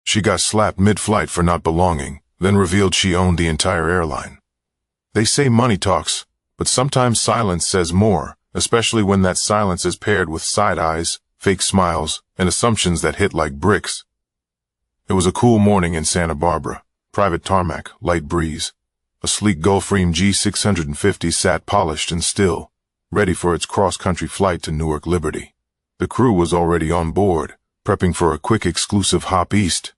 She got slapped mid-flight for not belonging, then revealed she owned the entire airline. They say money talks, but sometimes silence says more, especially when that silence is paired with side eyes, fake smiles, and assumptions that hit like bricks. It was a cool morning in Santa Barbara. Private tarmac, light breeze. A sleek Gulfstream G650 sat polished and still, ready for its cross-country flight to Newark Liberty. The crew was already on board, prepping for a quick exclusive hop east.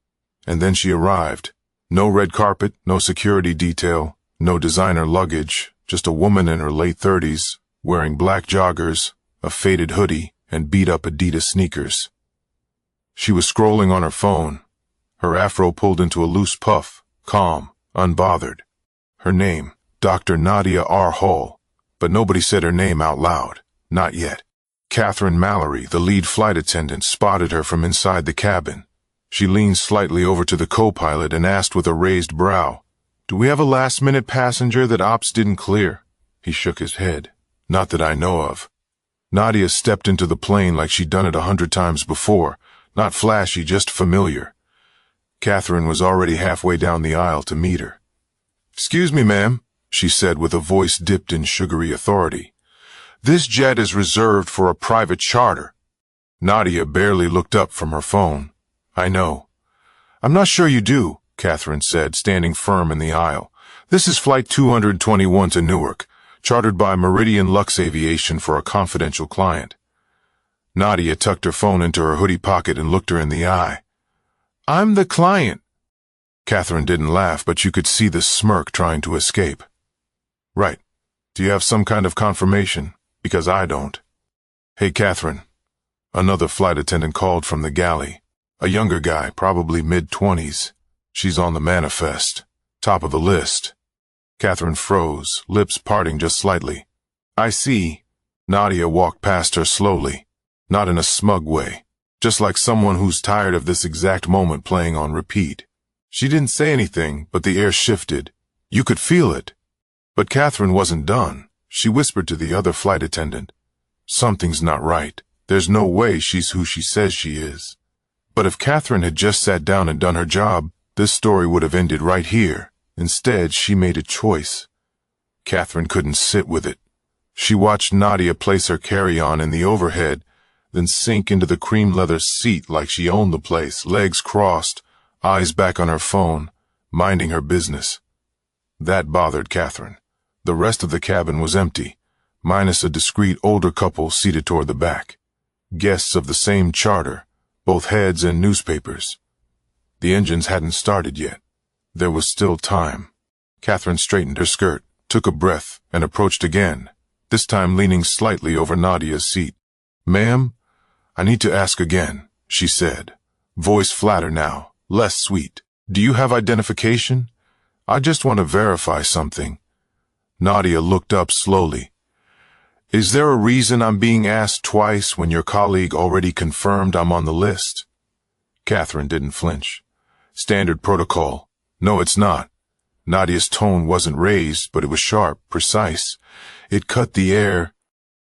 And then she arrived. No red carpet, no security detail, no designer luggage, just a woman in her late 30s, wearing black joggers, a faded hoodie, and beat-up Adidas sneakers. She was scrolling on her phone, her afro pulled into a loose puff, calm, unbothered. Her name, Dr. Nadia R. Hall, but nobody said her name out loud, not yet. Catherine Mallory, the lead flight attendant, spotted her from inside the cabin. She leaned slightly over to the co-pilot and asked with a raised brow, "Do we have a last-minute passenger that ops didn't clear?" He shook his head. "Not that I know of." Nadia stepped into the plane like she'd done it 100 times before, not flashy, just familiar. Catherine was already halfway down the aisle to meet her. "Excuse me, ma'am," she said with a voice dipped in sugary authority. "This jet is reserved for a private charter." Nadia barely looked up from her phone. "I know." "I'm not sure you do," Catherine said, standing firm in the aisle. "This is Flight 221 to Newark, chartered by Meridian Lux Aviation for a confidential client." Nadia tucked her phone into her hoodie pocket and looked her in the eye. "I'm the client." Catherine didn't laugh, but you could see the smirk trying to escape. "Right. Do you have some kind of confirmation? Because I don't." "Hey, Catherine." Another flight attendant called from the galley. A younger guy, probably mid-20s. "She's on the manifest. Top of the list." Catherine froze, lips parting just slightly. "I see." Nadia walked past her slowly, not in a smug way, just like someone who's tired of this exact moment playing on repeat. She didn't say anything, but the air shifted. You could feel it. But Catherine wasn't done. She whispered to the other flight attendant, "Something's not right. There's no way she's who she says she is." But if Catherine had just sat down and done her job, this story would have ended right here. Instead, she made a choice. Catherine couldn't sit with it. She watched Nadia place her carry-on in the overhead, then sink into the cream leather seat like she owned the place, legs crossed, eyes back on her phone, minding her business. That bothered Catherine. The rest of the cabin was empty, minus a discreet older couple seated toward the back. Guests of the same charter, both heads and newspapers. The engines hadn't started yet. There was still time. Catherine straightened her skirt, took a breath, and approached again, this time leaning slightly over Nadia's seat. "Ma'am, I need to ask again," she said, voice flatter now, less sweet. "Do you have identification? I just want to verify something." Nadia looked up slowly. "Is there a reason I'm being asked twice when your colleague already confirmed I'm on the list?" Catherine didn't flinch. "Standard protocol. No, it's not." Nadia's tone wasn't raised, but it was sharp, precise. It cut the air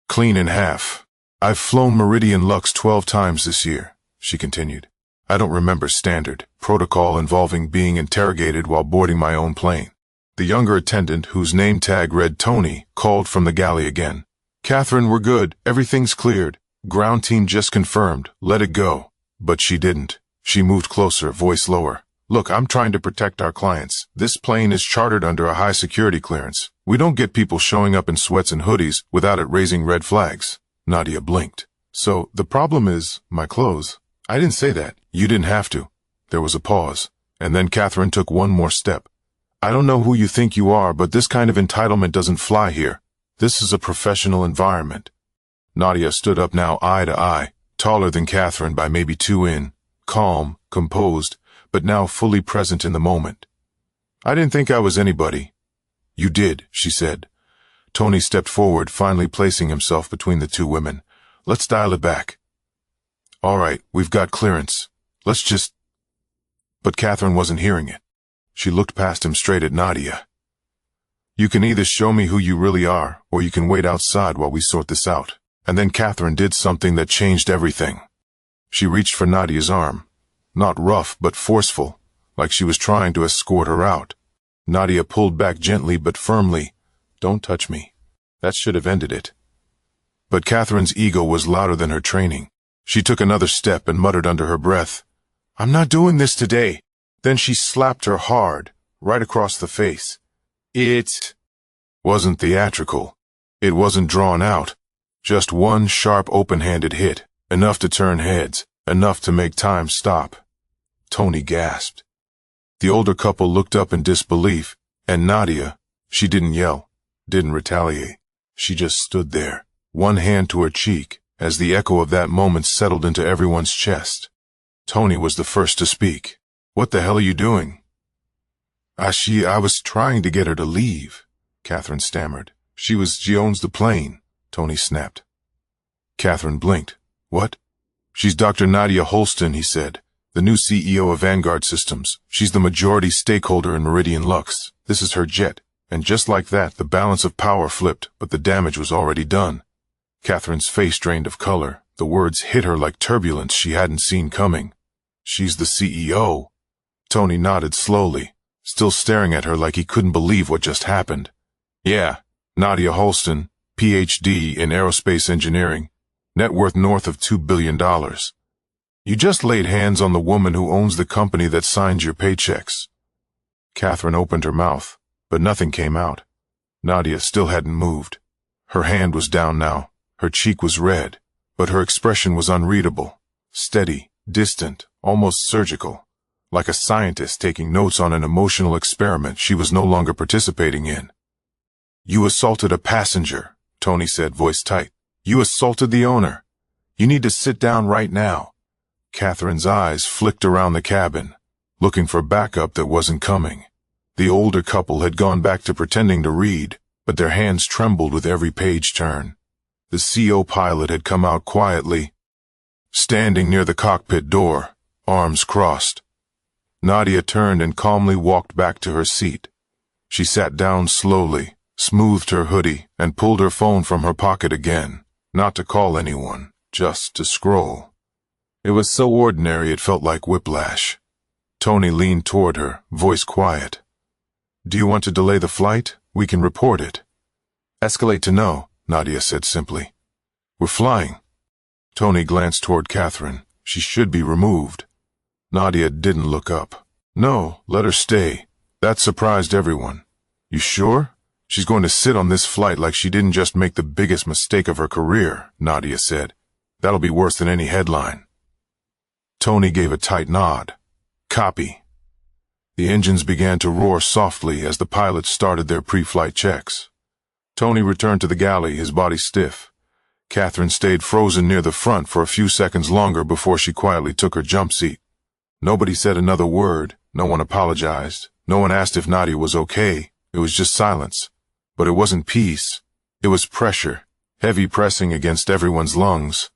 clean in half. "I've flown Meridian Lux 12 times this year," she continued. "I don't remember standard protocol involving being interrogated while boarding my own plane." The younger attendant, whose name tag read Tony, called from the galley again. "Catherine, we're good. Everything's cleared. Ground team just confirmed. Let it go." But she didn't. She moved closer, voice lower. "Look, I'm trying to protect our clients. This plane is chartered under a high security clearance. We don't get people showing up in sweats and hoodies without it raising red flags." Nadia blinked. "So, the problem is my clothes." "I didn't say that. You didn't have to." There was a pause, and then Catherine took one more step. "I don't know who you think you are, but this kind of entitlement doesn't fly here. This is a professional environment." Nadia stood up now, eye to eye, taller than Catherine by maybe 2 in, calm, composed, but now fully present in the moment. "I didn't think I was anybody." "You did," she said. Tony stepped forward, finally placing himself between the two women. "Let's dial it back." "All right, we've got clearance. Let's just—" But Catherine wasn't hearing it. She looked past him straight at Nadia. "You can either show me who you really are, or you can wait outside while we sort this out." And then Catherine did something that changed everything. She reached for Nadia's arm. not rough but forceful, like she was trying to escort her out. Nadia pulled back gently but firmly. "Don't touch me." That should have ended it. But Catherine's ego was louder than her training. She took another step and muttered under her breath, "I'm not doing this today." Then she slapped her hard, right across the face. It wasn't theatrical. It wasn't drawn out. Just one sharp, open-handed hit, enough to turn heads, enough to make time stop. Tony gasped. The older couple looked up in disbelief, and Nadia, she didn't yell, didn't retaliate. She just stood there, one hand to her cheek, as the echo of that moment settled into everyone's chest. Tony was the first to speak. "What the hell are you doing?" I was trying to get her to leave," Catherine stammered. She owns the plane," Tony snapped. Catherine blinked. "What?" "She's Dr. Nadia Holston," he said, "the new CEO of Vanguard Systems. She's the majority stakeholder in Meridian Lux. This is her jet." And just like that, the balance of power flipped, but the damage was already done. Catherine's face drained of color. The words hit her like turbulence she hadn't seen coming. "She's the CEO." Tony nodded slowly, still staring at her like he couldn't believe what just happened. "Yeah, Nadia Holston, Ph.D. in aerospace engineering, net worth north of $2 billion. You just laid hands on the woman who owns the company that signs your paychecks." Catherine opened her mouth, but nothing came out. Nadia still hadn't moved. Her hand was down now. Her cheek was red, but her expression was unreadable, steady, distant, almost surgical, like a scientist taking notes on an emotional experiment she was no longer participating in. "You assaulted a passenger," Tony said, voice tight. "You assaulted the owner. You need to sit down right now." Catherine's eyes flicked around the cabin, looking for backup that wasn't coming. The older couple had gone back to pretending to read, but their hands trembled with every page turn. The CO pilot had come out quietly, standing near the cockpit door, arms crossed. Nadia turned and calmly walked back to her seat. She sat down slowly, smoothed her hoodie, and pulled her phone from her pocket again, not to call anyone, just to scroll. It was so ordinary it felt like whiplash. Tony leaned toward her, voice quiet. "Do you want to delay the flight? We can report it." "Escalate to no," Nadia said simply. "We're flying." Tony glanced toward Catherine. She should be removed. Nadia didn't look up. "No, let her stay." That surprised everyone. "You sure? She's going to sit on this flight like she didn't just make the biggest mistake of her career," Nadia said. "That'll be worse than any headline." Tony gave a tight nod. "Copy." The engines began to roar softly as the pilots started their pre-flight checks. Tony returned to the galley, his body stiff. Catherine stayed frozen near the front for a few seconds longer before she quietly took her jump seat. Nobody said another word. No one apologized. No one asked if Nadia was okay. It was just silence. But it wasn't peace. It was pressure, heavy pressing against everyone's lungs.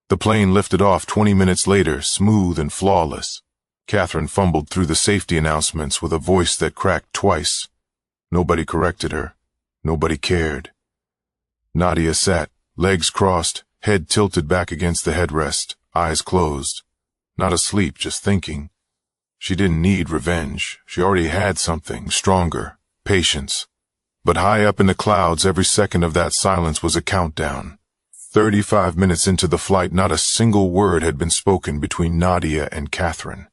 The plane lifted off 20 minutes later, smooth and flawless. Catherine fumbled through the safety announcements with a voice that cracked twice. Nobody corrected her. Nobody cared. Nadia sat, legs crossed, head tilted back against the headrest, eyes closed. Not asleep, just thinking. She didn't need revenge. She already had something stronger, patience. But high up in the clouds, every second of that silence was a countdown. 35 minutes into the flight, not a single word had been spoken between Nadia and Catherine.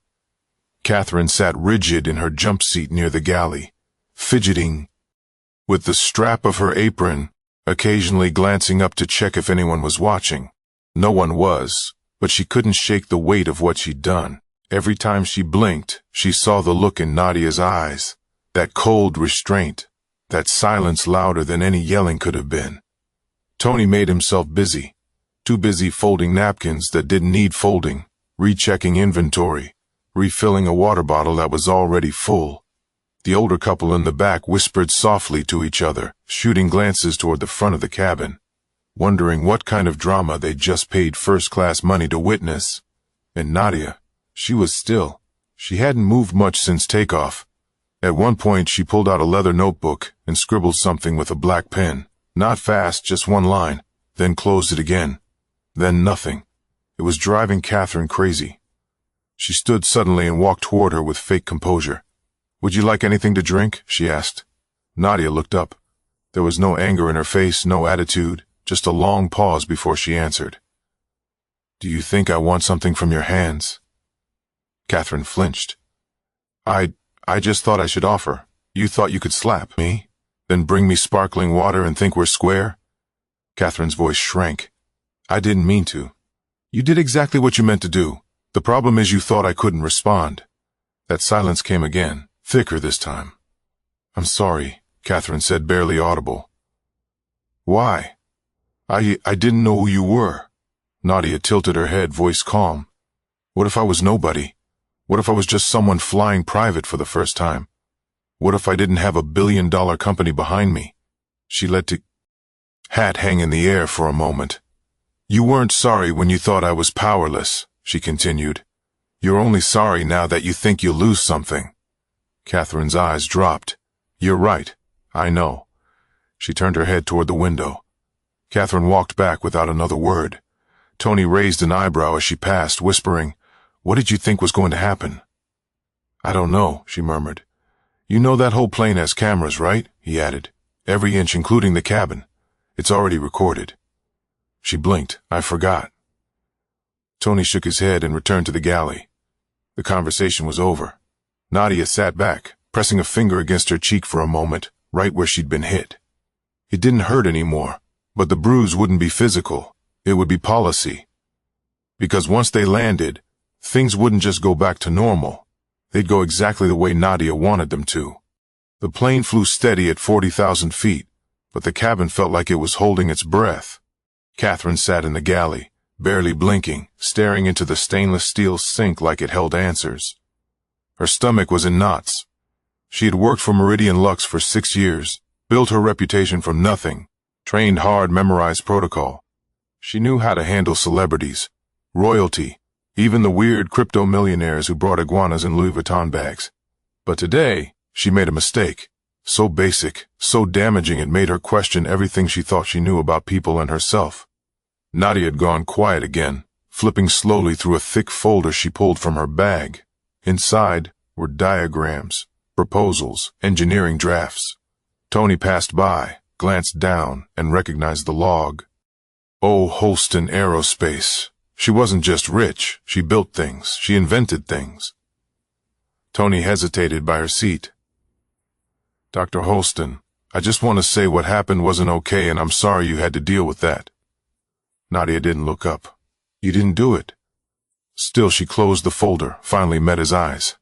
Catherine sat rigid in her jump seat near the galley, fidgeting with the strap of her apron, occasionally glancing up to check if anyone was watching. No one was, but she couldn't shake the weight of what she'd done. Every time she blinked, she saw the look in Nadia's eyes, that cold restraint, that silence louder than any yelling could have been. Tony made himself busy, too busy folding napkins that didn't need folding, rechecking inventory, refilling a water bottle that was already full. The older couple in the back whispered softly to each other, shooting glances toward the front of the cabin, wondering what kind of drama they'd just paid first-class money to witness. And Nadia, she was still. She hadn't moved much since takeoff. At one point, she pulled out a leather notebook and scribbled something with a black pen. Not fast, just one line, then closed it again. Then nothing. It was driving Catherine crazy. She stood suddenly and walked toward her with fake composure. "Would you like anything to drink?" she asked. Nadia looked up. There was no anger in her face, no attitude, just a long pause before she answered. "Do you think I want something from your hands?" Catherine flinched. I just thought I should offer. You thought you could slap me, then bring me sparkling water and think we're square?" Catherine's voice shrank. "I didn't mean to. You did exactly what you meant to do. The problem is you thought I couldn't respond." That silence came again, thicker this time. "I'm sorry," Catherine said, barely audible. "Why?" I didn't know who you were." Nadia tilted her head, voice calm. "What if I was nobody? What if I was just someone flying private for the first time? What if I didn't have a billion-dollar company behind me?" She let the hat hang in the air for a moment. "You weren't sorry when you thought I was powerless," she continued. "You're only sorry now that you think you'll lose something." Catherine's eyes dropped. "You're right. I know." She turned her head toward the window. Catherine walked back without another word. Tony raised an eyebrow as she passed, whispering, "What did you think was going to happen?" "I don't know," she murmured. "You know that whole plane has cameras, right?" he added. "Every inch, including the cabin. It's already recorded." She blinked. "I forgot." Tony shook his head and returned to the galley. The conversation was over. Nadia sat back, pressing a finger against her cheek for a moment, right where she'd been hit. It didn't hurt anymore, but the bruise wouldn't be physical. It would be policy. Because once they landed, things wouldn't just go back to normal. They'd go exactly the way Nadia wanted them to. The plane flew steady at 40,000 feet, but the cabin felt like it was holding its breath. Catherine sat in the galley, barely blinking, staring into the stainless steel sink like it held answers. Her stomach was in knots. She had worked for Meridian Lux for 6 years, built her reputation from nothing, trained hard, memorized protocol. She knew how to handle celebrities, royalty, even the weird crypto millionaires who brought iguanas in Louis Vuitton bags. But today, she made a mistake. So basic, so damaging it made her question everything she thought she knew about people and herself. Nadia had gone quiet again, flipping slowly through a thick folder she pulled from her bag. Inside were diagrams, proposals, engineering drafts. Tony passed by, glanced down, and recognized the log. Oh, Holston Aerospace. She wasn't just rich, she built things, she invented things. Tony hesitated by her seat. "Dr. Holston, I just want to say what happened wasn't okay and I'm sorry you had to deal with that." Nadia didn't look up. "You didn't do it." Still, she closed the folder, finally met his eyes.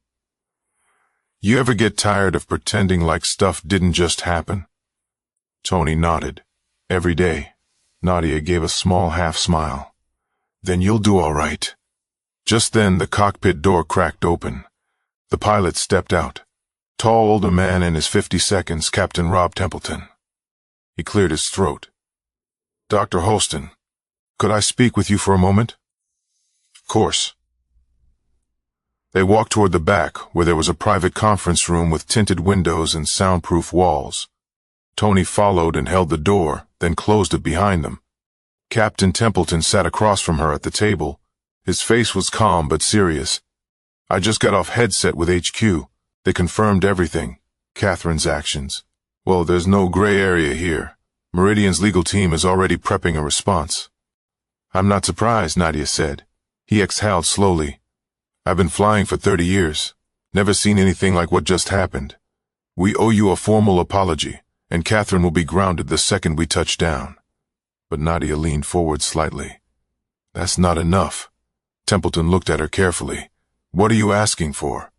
"You ever get tired of pretending like stuff didn't just happen?" Tony nodded. "Every day." Nadia gave a small half-smile. "Then you'll do all right." Just then, the cockpit door cracked open. The pilot stepped out. Tall older man in his 52nds, Captain Rob Templeton. He cleared his throat. "Dr. Holston, could I speak with you for a moment?" "Of course." They walked toward the back, where there was a private conference room with tinted windows and soundproof walls. Tony followed and held the door, then closed it behind them. Captain Templeton sat across from her at the table. His face was calm but serious. "I just got off headset with HQ. They confirmed everything. Catherine's actions. Well, there's no gray area here. Meridian's legal team is already prepping a response." "I'm not surprised," Nadia said. He exhaled slowly. "I've been flying for 30 years. Never seen anything like what just happened. We owe you a formal apology, and Catherine will be grounded the second we touch down." But Nadia leaned forward slightly. "That's not enough." Templeton looked at her carefully. "What are you asking for?"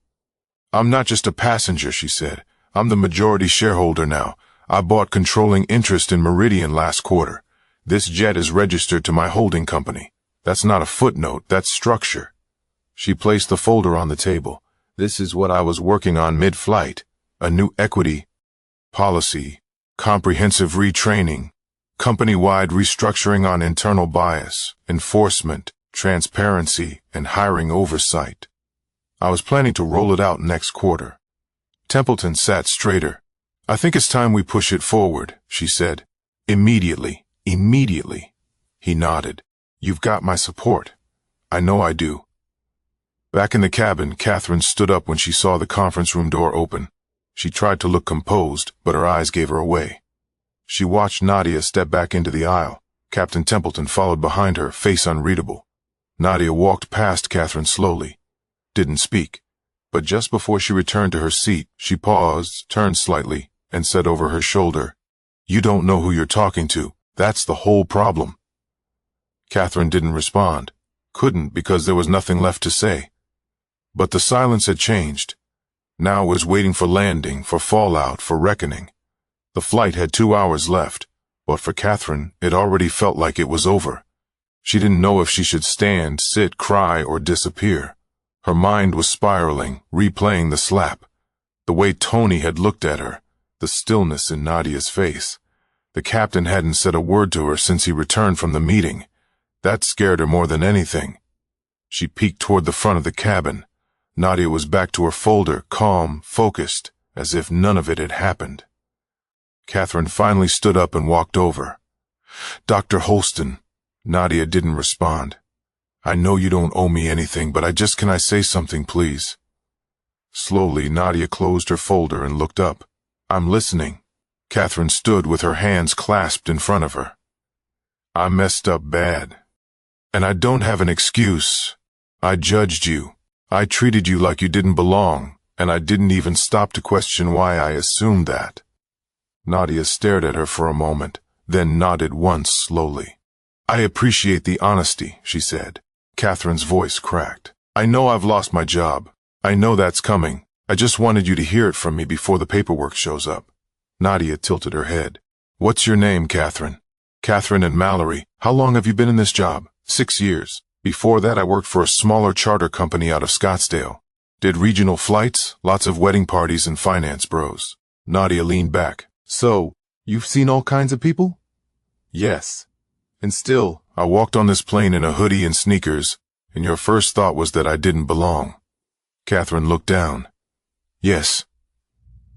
"I'm not just a passenger," she said. "I'm the majority shareholder now. I bought controlling interest in Meridian last quarter. This jet is registered to my holding company. That's not a footnote, that's structure." She placed the folder on the table. "This is what I was working on mid-flight. A new equity policy, comprehensive retraining, company-wide restructuring on internal bias, enforcement, transparency, and hiring oversight. I was planning to roll it out next quarter." Templeton sat straighter. "I think it's time we push it forward," she said. "Immediately. Immediately." He nodded. "You've got my support." "I know I do." Back in the cabin, Catherine stood up when she saw the conference room door open. She tried to look composed, but her eyes gave her away. She watched Nadia step back into the aisle. Captain Templeton followed behind her, face unreadable. Nadia walked past Catherine slowly. Didn't speak. But just before she returned to her seat, she paused, turned slightly, and said over her shoulder, "You don't know who you're talking to. That's the whole problem." Catherine didn't respond. Couldn't, because there was nothing left to say. But the silence had changed. Now it was waiting for landing, for fallout, for reckoning. The flight had 2 hours left, but for Catherine, it already felt like it was over. She didn't know if she should stand, sit, cry, or disappear. Her mind was spiraling, replaying the slap. The way Tony had looked at her, the stillness in Nadia's face. The captain hadn't said a word to her since he returned from the meeting. That scared her more than anything. She peeked toward the front of the cabin. Nadia was back to her folder, calm, focused, as if none of it had happened. Catherine finally stood up and walked over. "Dr. Holston." Nadia didn't respond. "I know you don't owe me anything, but can I say something, please?" Slowly, Nadia closed her folder and looked up. "I'm listening." Catherine stood with her hands clasped in front of her. "I messed up bad. And I don't have an excuse. I judged you. I treated you like you didn't belong, and I didn't even stop to question why I assumed that." Nadia stared at her for a moment, then nodded once slowly. "I appreciate the honesty," she said. Catherine's voice cracked. "I know I've lost my job. I know that's coming. I just wanted you to hear it from me before the paperwork shows up." Nadia tilted her head. "What's your name, Catherine?" "Catherine and Mallory. How long have you been in this job?" 6 years. Before that, I worked for a smaller charter company out of Scottsdale. Did regional flights, lots of wedding parties and finance bros." Nadia leaned back. "So, you've seen all kinds of people?" "Yes. And still, I walked on this plane in a hoodie and sneakers, and your first thought was that I didn't belong." Catherine looked down. "Yes."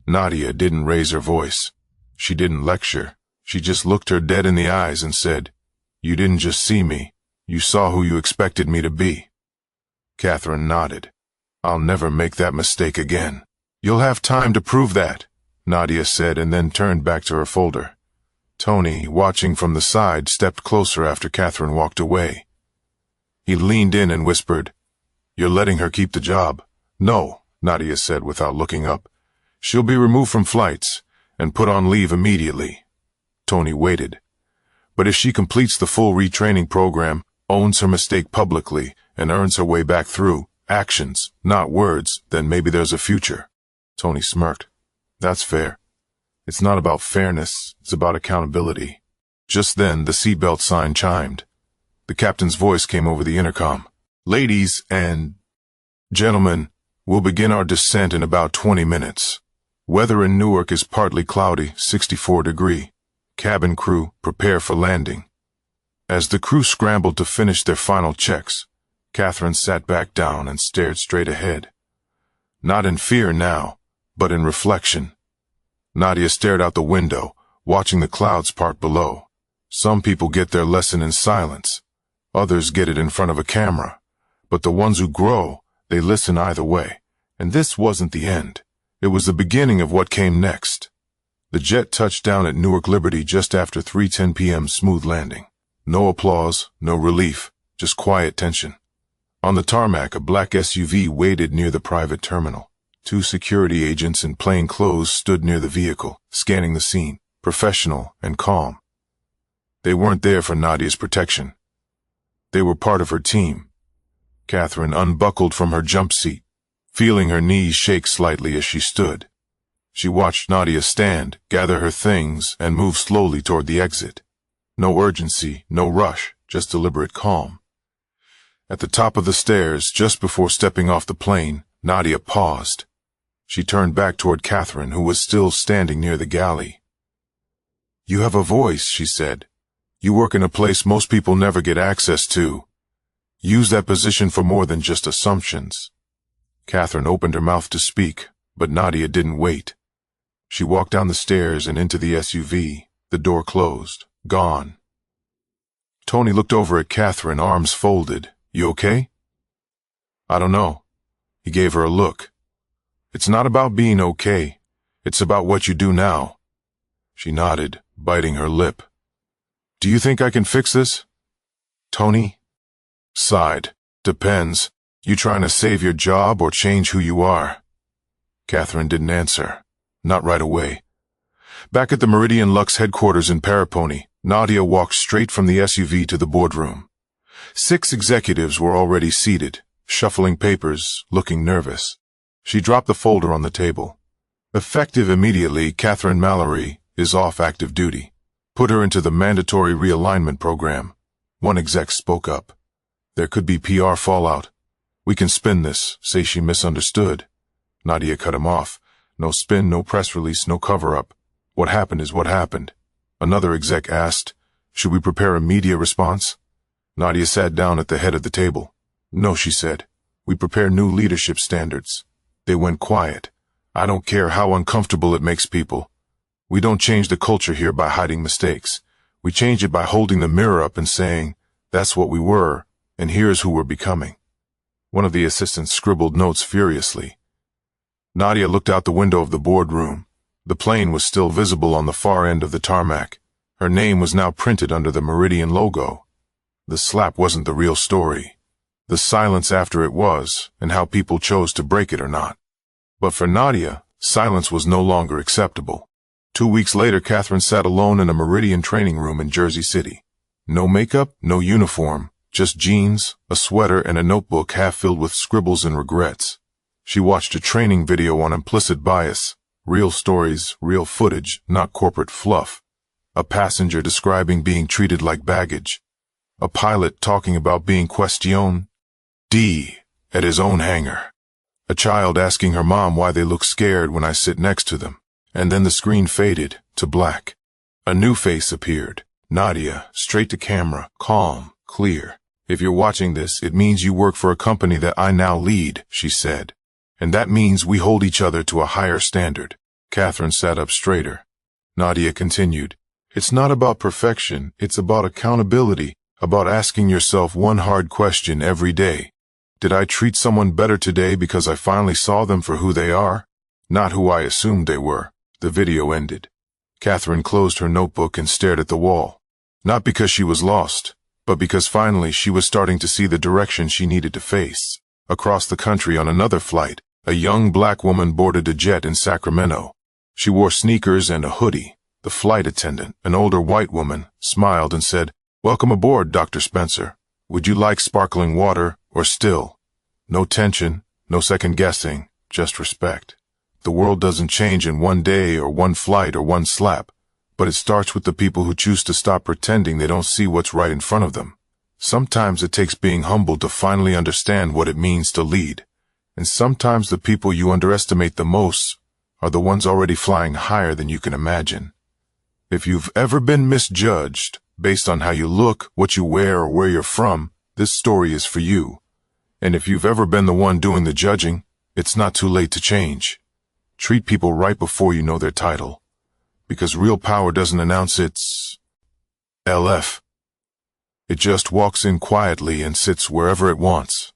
Nadia didn't raise her voice. She didn't lecture. She just looked her dead in the eyes and said, "You didn't just see me. You saw who you expected me to be." Catherine nodded. "I'll never make that mistake again." "You'll have time to prove that," Nadia said, and then turned back to her folder. Tony, watching from the side, stepped closer after Catherine walked away. He leaned in and whispered, "You're letting her keep the job." "No," Nadia said without looking up. "She'll be removed from flights and put on leave immediately." Tony waited. "But if she completes the full retraining program, owns her mistake publicly, and earns her way back through actions, not words, then maybe there's a future." Tony smirked. "That's fair. It's not about fairness, it's about accountability." Just then, the seatbelt sign chimed. The captain's voice came over the intercom. "Ladies and gentlemen, we'll begin our descent in about 20 minutes. Weather in Newark is partly cloudy, 64 degrees. Cabin crew, prepare for landing." As the crew scrambled to finish their final checks, Catherine sat back down and stared straight ahead. Not in fear now, but in reflection. Nadia stared out the window, watching the clouds part below. Some people get their lesson in silence. Others get it in front of a camera. But the ones who grow, they listen either way. And this wasn't the end. It was the beginning of what came next. The jet touched down at Newark Liberty just after 3:10 p.m. smooth landing. No applause, no relief, just quiet tension. On the tarmac, a black SUV waited near the private terminal. 2 security agents in plain clothes stood near the vehicle, scanning the scene, professional and calm. They weren't there for Nadia's protection. They were part of her team. Catherine unbuckled from her jump seat, feeling her knees shake slightly as she stood. She watched Nadia stand, gather her things, and move slowly toward the exit. No urgency, no rush, just deliberate calm. At the top of the stairs, just before stepping off the plane, Nadia paused. She turned back toward Catherine, who was still standing near the galley. "You have a voice," she said. "You work in a place most people never get access to. Use that position for more than just assumptions." Catherine opened her mouth to speak, but Nadia didn't wait. She walked down the stairs and into the SUV. The door closed. Gone. Tony looked over at Catherine, arms folded. "You okay?" "I don't know." He gave her a look. It's not about being okay. It's about what you do now. She nodded, biting her lip. Do you think I can fix this? Tony sighed. Depends. You trying to save your job or change who you are? Catherine didn't answer. Not right away. Back at the Meridian Lux headquarters in Parapony, Nadia walked straight from the SUV to the boardroom. 6 executives were already seated, shuffling papers, looking nervous. She dropped the folder on the table. Effective immediately, Catherine Mallory is off active duty. Put her into the mandatory realignment program. One exec spoke up. There could be PR fallout. We can spin this, say she misunderstood. Nadia cut him off. No spin, no press release, no cover-up. What happened is what happened. Another exec asked, should we prepare a media response? Nadia sat down at the head of the table. No, she said. We prepare new leadership standards. They went quiet. I don't care how uncomfortable it makes people. We don't change the culture here by hiding mistakes. We change it by holding the mirror up and saying, that's what we were, and here's who we're becoming. One of the assistants scribbled notes furiously. Nadia looked out the window of the boardroom. The plane was still visible on the far end of the tarmac. Her name was now printed under the Meridian logo. The slap wasn't the real story. The silence after it was, and how people chose to break it or not. But for Nadia, silence was no longer acceptable. 2 weeks later, Catherine sat alone in a Meridian training room in Jersey City. No makeup, no uniform, just jeans, a sweater, and a notebook half filled with scribbles and regrets. She watched a training video on implicit bias, real stories, real footage, not corporate fluff. A passenger describing being treated like baggage. A pilot talking about being questioned at his own hangar. A child asking her mom why they look scared when I sit next to them. And then the screen faded to black. A new face appeared. Nadia, straight to camera, calm, clear. If you're watching this, it means you work for a company that I now lead, she said. And that means we hold each other to a higher standard. Catherine sat up straighter. Nadia continued. It's not about perfection, it's about accountability, about asking yourself one hard question every day. Did I treat someone better today because I finally saw them for who they are? Not who I assumed they were. The video ended. Catherine closed her notebook and stared at the wall. Not because she was lost, but because finally she was starting to see the direction she needed to face. Across the country on another flight, a young black woman boarded a jet in Sacramento. She wore sneakers and a hoodie. The flight attendant, an older white woman, smiled and said, "Welcome aboard, Dr. Spencer. Would you like sparkling water or still?" No tension, no second guessing, just respect. The world doesn't change in one day or one flight or one slap, but it starts with the people who choose to stop pretending they don't see what's right in front of them. Sometimes it takes being humble to finally understand what it means to lead, and sometimes the people you underestimate the most are the ones already flying higher than you can imagine. If you've ever been misjudged based on how you look, what you wear, or where you're from, this story is for you. And if you've ever been the one doing the judging, it's not too late to change. Treat people right before you know their title, because real power doesn't announce its LF. It just walks in quietly and sits wherever it wants.